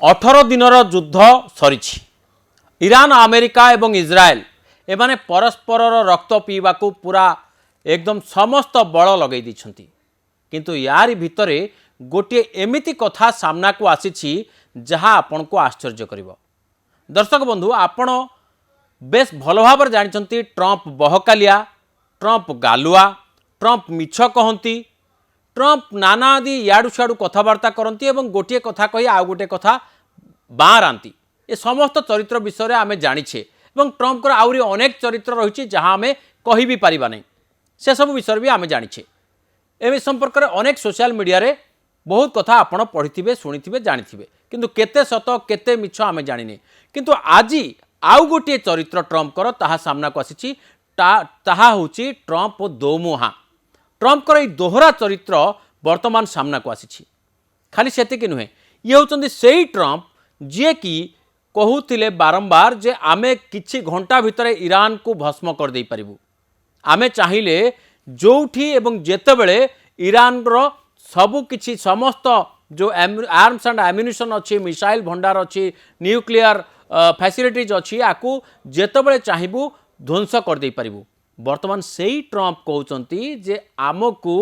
18 दिनर युद्ध सरी Iran America एवं इज्राएल एमाने परस्पर रक्त पीवा को पूरा एकदम समस्त बल लगे किंतु यारी भितरे गोटे एमिति कथा सामना को आसी जहाँ आपण को आश्चर्य करिवो। दर्शक बंधु आपण बेस भल भाव जानते ट्रंप बहकालिया, ट्रंप गालुआ, ट्रंप मिछ कहती, ट्रंप नाना आदि याडू सियाडू कथबार्ता करती और गोटे कथा कही आउ गोटे कथा बाँराती। ये समस्त चरित्र विषय में आम जाचे और ट्रंप आउरी अनेक चरित्र रही जहाँ आम कही भी पारिबा नहीं से सब विषय भी आम जाचे। ए संपर्क में अनेक सोशल मीडिया रे बहुत कथा आपण पढ़ी शुणी जानी किंतु केते सत केते मिछ आम जाने किंतु आज आउ गोटे चरित्र ट्रंपर ताहा सामना को आसी ताहा होची ट्रंप दोमुहा। ट्रंपर ये दोहरा चरित्र वर्तमान सामना को आसी। खाली सेतिक नुहे ये होचंदी सेही ट्रंप जे कि कहूतिले बारंबार जे आमे किछि घंटा भितर ईरान को भस्म कर दे परिबु। आमे चाहिए जोठी एवं जेतेबेले ईरान रो सबु किछि समस्त जो आर्म्स एंड एम्युनिशन अच्छी, मिसाइल भंडार अच्छी, न्यूक्लियर फैसिलिटीज अच्छी आकु जेतेबेले चाहिबु ध्वंस कर दे परिबु। वर्तमान सेही ट्रंप कहउचंती जे आमको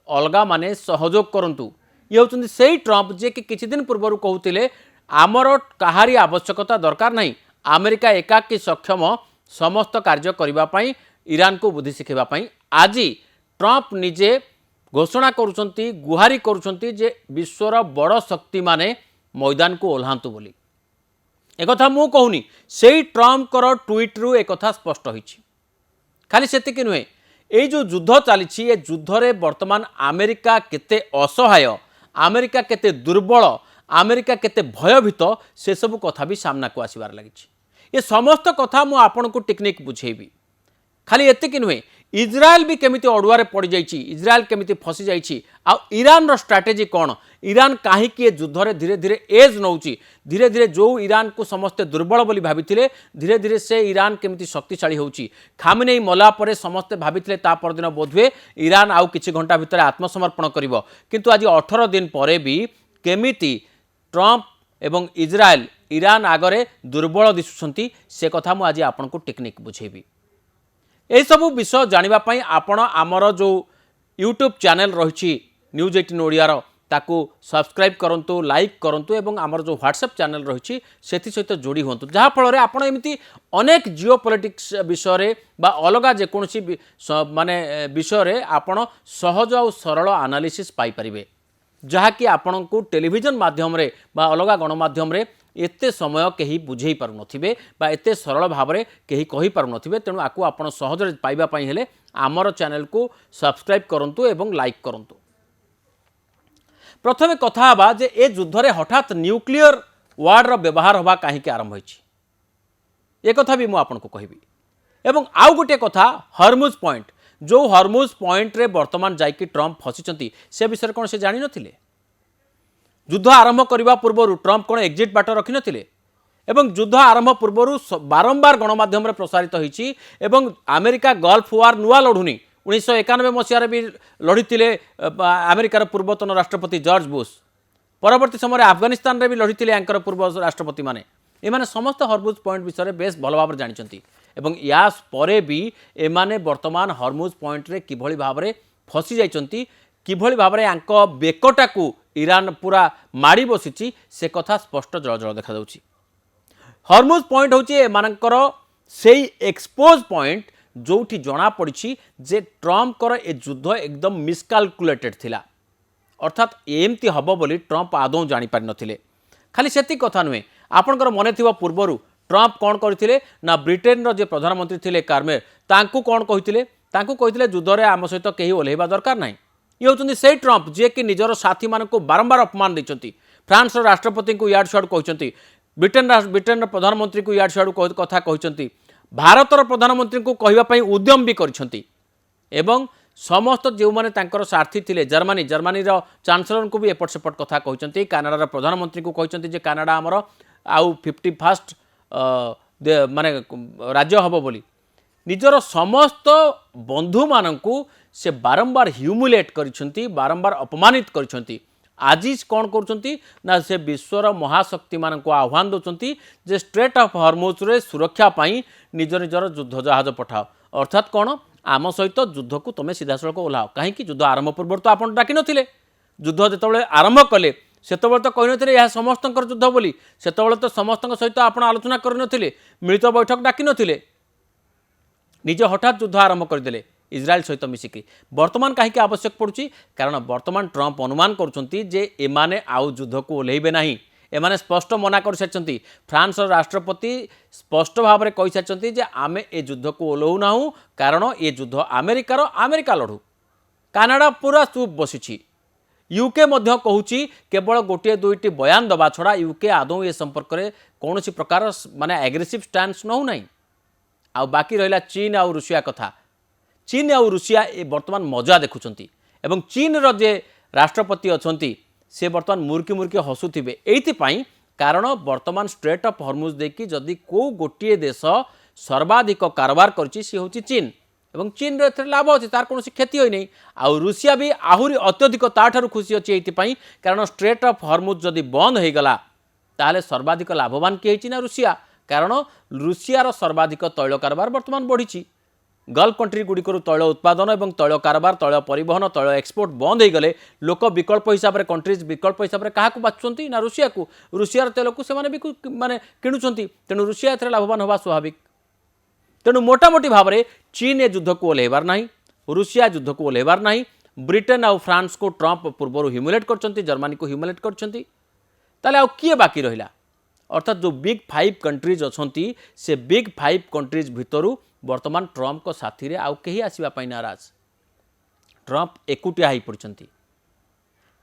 अलगा माने सहयोग करंतु। ये होचंती सेही ट्रंप जे कि किछि दिन पूर्व कहउतिले आमर काहारी आवश्यकता दरकार नहीं, अमेरिका एकाकी सक्षम समस्त कार्य करने ईरान को बुद्धि शिखेवाई। आज ट्रंप निजे घोषणा करुचंती, गुहारी करुचंती जे विश्वर बड़ शक्ति माने मैदान को ओह्लांतु बोली। एक मु कहूनी से ट्रंप ट्वीट रु एक स्पष्ट होइछि। खाली सेतिक नुहे ये जो युद्ध चली ये युद्ध रे वर्तमान अमेरिका केते असहाय, अमेरिका केते दुर्बल, अमेरिका केते भयभीत से सब कथा भी सामना को आसबार लगी। ये समस्त कथा मु आपन को टेक्निक बुझेबी। खाली एतिक नुहे इज्राएल भी केमिति अड़ुआरे पड़ जाइछि, इज्राएल केमिति फसी जाइछि, आ ईरान रो स्ट्रैटेजी कौन, ईरान कहीं युद्ध रे धीरे धीरे एज नौची, धीरे धीरे जो ईरान को समस्ते दुर्बल बोली भाविथिले धीरे धीरे से ईरान केमिति शक्तिशाली होउची। खामेनेई मला परे समस्ते भाविथिले ता परदिन बोधवे ईरान आउ किछि घंटा भितर आत्मसमर्पण करिवो, किंतु आज 18 दिन परे भी केमिति ट्रंप एवं इज्राएल ईरान आगरे दुर्बल दिशुछंती से कथा मु आज आपन को टेक्निक बुझेबी। यह सब विषय जानापी आपण आमर जो यूट्यूब चैनल रही न्यूज 18 ओडियार ताकू सब्सक्राइब करंतु, लाइक करंतु एवं आमर जो व्हाट्सएप चैनल रही से सहित जोड़ी हूँ जहाँ फल आपण एमती अनेक जिओ पॉलिटिक्स विषय बा अलगा जेकोसी माने विषय आपण सहज और सरल एनालिसिस पाई परिबे, जहाँ कि आपण को टेलीविजन माध्यम रे बा अलगा गणमाध्यम रे एते समय कहीं बुझे पारु नथिबे बा एते सरल भाव में कहीं कहि पारु नथिबे। तेणु आकु आपण सहज पाइबा पई हेले आमर चैनल को सब्सक्राइब करंतु एवं लाइक करंतु। प्रथमे कथा बा जे ए युद्ध रे हठात न्यूक्लियर वार्ड रो व्यवहार होबा काहे के आरंभ होइछि, ए कथा भी मु आपण को कहबी। एवं आउ गोटे कथा हरमुज पॉइंट, जो हरमुज पॉइंट रे वर्तमान जाइकी ट्रंप फसिचंती से विषय कौन से जानि नथिले। युद्ध आरंभ करने पूर्व ट्रंप कौन एक्जिट बाट रखी नथिले एवं युद्ध आरंभ पूर्व बारंबार गणमाध्यम प्रसारित होइछि एवं अमेरिका गल्फ वार नुआ लढुनी 1991 मसीह भी लड़ीते अमेरिकार पूर्वतन राष्ट्रपति जॉर्ज बुश, परवर्ती समय अफगानिस्तान रे भी लड़ीते यांकर पूर्व राष्ट्रपति माने। एमाने समस्त हरमुज पॉइंट विषय बेस भल भाव जानिचंती एवं या परे भी एमाने वर्तमान हरमुज पॉइंट रे किभली भाव रे फसी जाइचंती, किभली भाव रे यांक बेकटा को ईरान पूरा माड़ी बसी से कथा स्पष्ट जल जल देखा जाउछि। हरमुज पॉइंट होची एमानकर सेही एक्सपोज पॉइंट जोठी जना पड़ी जे ट्रंप कर ए युद्ध एकदम मिसकालकुलेटेड थिला, अर्थात एमती हबो बोली ट्रंप आदौ जानि पारि नथिले। खाली सेति कथा नुहे आपनकर मने थिबा पूर्वरु ट्रंप कौन करथिले ना ब्रिटेन रो जे प्रधानमंत्री थिले कार्मेर तांकू कौन कहिथिले, तांकू कहिथिले युद्ध रे आम सहित केही ओलेहिबा दरकार नाही। ये होचंदी से ट्रंप जे कि निजर साथी मान को बारंबार अपमान देचंती, फ्रांस राष्ट्रपति को याड साड कहचंती, ब्रिटेन प्रधानमंत्री को याड साड कथा कहचंती, भारतर प्रधानमंत्री को कहवा पई उद्यम भी करछंती एवं समस्त जो माने तांकर साथी थिले जर्मनी रो चांसलर को भी एपट सेपट कथा कहचंती, कनाडा रो प्रधानमंत्री को कहचंती जे कनाडा हमर आउ 51st माने राज्य हबो बोली। निजर समस्त बंधु मानकू से बारंबार ह्यूमिलेट करिसेंती, बारंबार अपमानित करिसेंती। आज कौन कर से विश्वर महाशक्ति मान आह्वान दौरान जे स्ट्रेट ऑफ हॉर्मुज रे सुरक्षा पाई निज निजर युद्ध जहाज पठाओ अर्थात कौन आम सहित युद्ध को तुम सीधा सड़क ओह्लाओ कहीं युद्ध आरंभ पूर्व तो आप डाक नी युद्ध जो आरंभ कले से तो कही यह समस्त युद्ध बोली से तो समस्त सहित आप आलोचना करते मिलित बैठक डाक नी निज हठात युद्ध आरंभ करदे इज्राएल सहित मिसिकी वर्तमान कहीं आवश्यक पड़ुछि कारण वर्तमान ट्रंप अनुमान करुछंती जे एमाने आउ युद्ध को ओह्लैबे नाही एमाने स्पष्ट मना कर सारी फ्रांस राष्ट्रपति स्पष्ट भाव में कही सारी जे आमे ए युद्ध को ओह्लौ नाहु कारण ये युद्ध अमेरिका लड़ू कानाडा पूरा चुप बसी यूके मध्य कहूची केवल गोटे दुईटी बयान दबा छड़ा यूके आदौ ए संपर्क में कौन प्रकार माने एग्रेसिव स्टांस नौ ना आउ बाकी रहा चीन आउ रुषिया कथा चीन आउ रुषिया ए वर्तमान मजा देखुंट एवं चीन रो जे राष्ट्रपति अच्छा से वर्तमान मुर्की मुर्की हसुवे एइथिपाई कारण वर्तमान स्ट्रेट ऑफ हॉर्मुज देखि जदि को गोटे देश सर्वाधिक कारोबार करछि सी होछि चीन एवं चीन रे लाभ अच्छे तार कौन क्षति होई नहीं आउ रुषिया भी आहुरी अत्यधिक ताठारु खुशी अच्छी एइथिपाई कारण स्ट्रेट ऑफ हॉर्मुज जदि बंद हो गला ताहले सर्वाधिक लाभवान किए होछि ना रुषिया कारण रुषियार सर्वाधिक तैल कारोबार वर्तमान बढ़ी गल्फ कंट्री गुड़िकर तैल उत्पादन और तैल कारोबार तैल परिवहन तैल एक्सपोर्ट बंद हो गले लोक विकल्प हिसाब से कंट्रीज विकल्प हिसाब से क्या बाछुंट ना रुषिया को रुषियार तेल को से माने किणुंट तेणु रुषिया एथरे लाभवान होगा स्वाभाविक तेणु मोटामोटी भाव में चीन ए युद्ध को ओह्लैबार नहीं रुषिया युद्ध को ओह्लैबार नहीं ब्रिटेन आउ फ्रांस को ट्रंप पूर्व ह्यूमिलेट कर जर्मनी को ह्यूमिलेट कर किए बाकी रहा अर्थात जो बिग 5 कंट्रीज अच्छी से बिग 5 कंट्रीज भितर वर्तमान ट्रंप को साथी रे आउ कहीं आसवाई नाराज ट्रंप एकुटिया हो पड़ती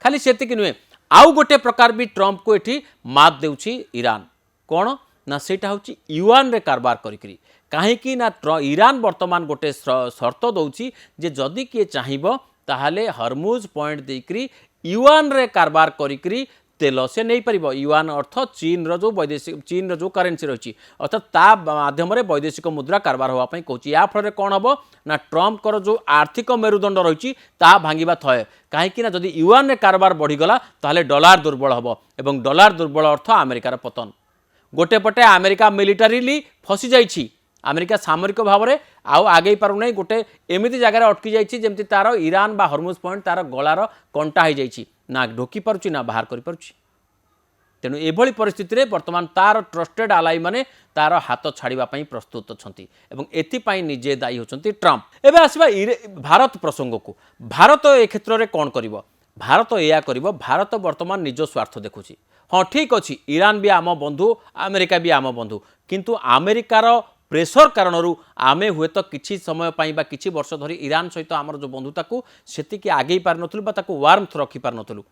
खाली सेतिक नुहे आउ गोटे प्रकार भी ट्रंप को ये मात देउछि ईरान कौन ना सेटा हूँ युआन रे कारबार करी कहीं ना ईरान वर्तमान गोटे शर्त दौची जे जदि किए चाहिए ताहले हरमुज पॉइंट देकरी युआन रे कारबार करी तेल से नहीं पार युआन अर्थ चीन रो जो वैदेशिक चीन रो जो करेन्सी रही अर्थात ता माध्यम वैदेशिक मुद्रा कारबार होगापी कहूँ या फल कौन हम ना ट्रंप जो आर्थिक मेरुदंड रही भांगा थए कहीं जदि युआन रे कारबार बढ़ीगला ताहले डॉलर दुर्बल हम एवं डॉलर दुर्बल अर्थ अमेरिकार पतन गोटे पटे अमेरिका मिलिटारीली फसी जाइछि अमेरिका सामरिक भाव में आउ आगे पारुना गोटे एमती जगार अटकी जाती तार ईरान बा हरमुज पॉइंट तार गलार कंटा हो जाइछि ना ढोकी पारुछि ना बाहर करि पारुछि तेणु एभली परिस्थिति रे वर्तमान तार ट्रस्टेड आलाई माने तार हाथ छाड़िबा पई प्रस्तुत अछंती एवं एथिपाई निजे दायी होचंती ट्रंप एबे आसीबा भारत प्रसंग को भारत ए क्षेत्र रे कोन करिवो भारत एया करिवो भारत वर्तमान निज स्वार्थ देखुछि हाँ ठीक अच्छी ईरान भी आम बंधु अमेरिका भी आम बंधु किंतु अमेरिकार प्रेसर कारण आमे हुए तो किसी समय बा किसी वर्ष धरी ईरान सहित आमर जो बंधुता को सेतिकी आगे पार नथुलु बा ताकू वार्मथ रखी पार नथुलु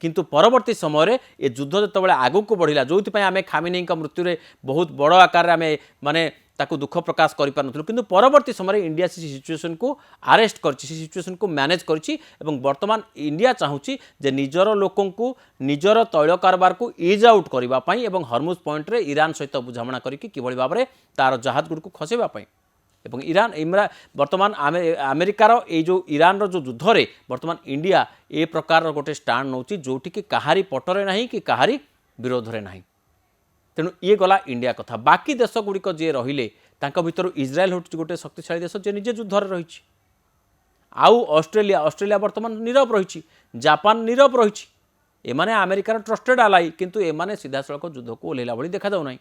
किंतु परवर्ती समय रे ये युद्ध जो आगू को बढ़िला जो आम खामिनेई मृत्यु रे बहुत बड़ आकार आम माने ताकू दुख प्रकाश कर पार किंतु परवर्ती समय इंडिया से सिचुएशन को आरेस्ट कर सिचुएशन को मैनेज करछि एवं वर्तमान इंडिया चाहूँगी जे निजर लोकों को निजर तैल कारबार को इज आउट करने एवं हरमुज पॉइंट रे ईरान सहित बुझामणा करके किभली भाव में तार जहाज गुड़ को खसेवाई एवं ईरान वर्तमान अमेरिकार ये जो ईरान रो जो युद्ध रे वर्तमान इंडिया ए प्रकार गोटे स्टाण्ड नौची जोटि कि कहारी पटरे नहीं कि कहारी विरोध रे नहीं तेणु ये गला इंडिया कथा बाकी देश गुड़िक जी रहिले भितर इज्राएल हूँ गोटे शक्तिशाली देश जे निजे युद्ध रही आउ ऑस्ट्रेलिया वर्तमान नीरव रही जापान नीरव रही एमाने अमेरिकार ट्रस्टेड आलाई किंतु एमाने सीधा सड़क युद्ध को ओह्लैला भली देखा जाऊ नहीं।